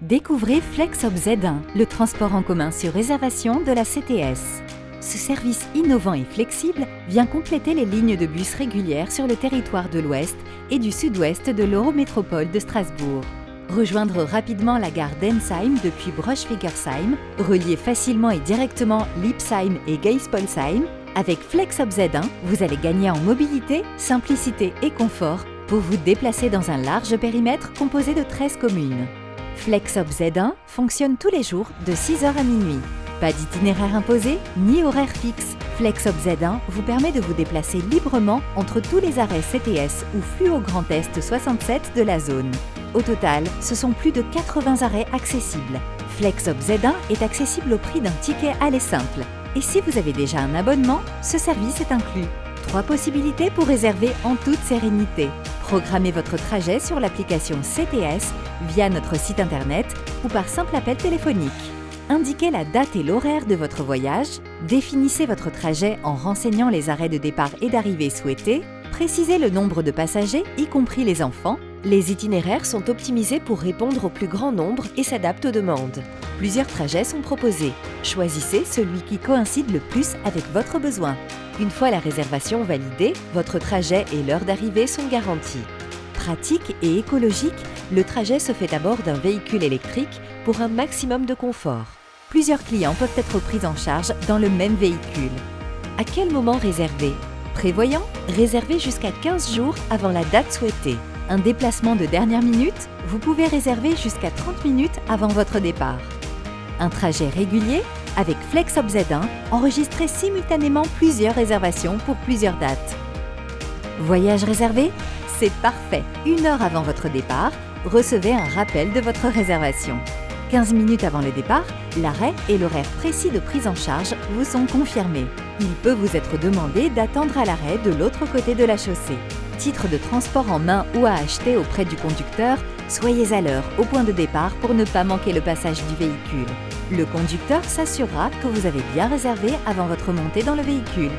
Découvrez FlexHop Z1, le transport en commun sur réservation de la CTS. Ce service innovant et flexible vient compléter les lignes de bus régulières sur le territoire de l'Ouest et du Sud-Ouest de l'Eurométropole de Strasbourg. Rejoindre rapidement la gare d'Ensheim depuis Broschwiegersheim, relier facilement et directement Liebsheim et Geispolsheim. Avec FlexHop Z1, vous allez gagner en mobilité, simplicité et confort pour vous déplacer dans un large périmètre composé de 13 communes. FlexHop Z1 fonctionne tous les jours de 6h à minuit. Pas d'itinéraire imposé, ni horaire fixe. FlexHop Z1 vous permet de vous déplacer librement entre tous les arrêts CTS ou Fluo Grand Est 67 de la zone. Au total, ce sont plus de 80 arrêts accessibles. FlexHop Z1 est accessible au prix d'un ticket aller simple. Et si vous avez déjà un abonnement, ce service est inclus. 3 possibilités pour réserver en toute sérénité. Programmez votre trajet sur l'application CTS via notre site internet ou par simple appel téléphonique. Indiquez la date et l'horaire de votre voyage, définissez votre trajet en renseignant les arrêts de départ et d'arrivée souhaités, précisez le nombre de passagers, y compris les enfants. Les itinéraires sont optimisés pour répondre au plus grand nombre et s'adaptent aux demandes. Plusieurs trajets sont proposés. Choisissez celui qui coïncide le plus avec votre besoin. Une fois la réservation validée, votre trajet et l'heure d'arrivée sont garantis. Pratique et écologique, le trajet se fait à bord d'un véhicule électrique pour un maximum de confort. Plusieurs clients peuvent être pris en charge dans le même véhicule. À quel moment réserver? Prévoyant, réservez jusqu'à 15 jours avant la date souhaitée. Un déplacement de dernière minute, vous pouvez réserver jusqu'à 30 minutes avant votre départ. Un trajet régulier? Avec FlexHop Z1, enregistrez simultanément plusieurs réservations pour plusieurs dates. Voyage réservé? C'est parfait! 1 heure avant votre départ, recevez un rappel de votre réservation. 15 minutes avant le départ, l'arrêt et l'horaire précis de prise en charge vous sont confirmés. Il peut vous être demandé d'attendre à l'arrêt de l'autre côté de la chaussée. Titre de transport en main ou à acheter auprès du conducteur, soyez à l'heure au point de départ pour ne pas manquer le passage du véhicule. Le conducteur s'assurera que vous avez bien réservé avant votre montée dans le véhicule.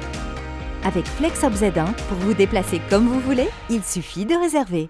Avec FlexHop Z1, pour vous déplacer comme vous voulez, il suffit de réserver.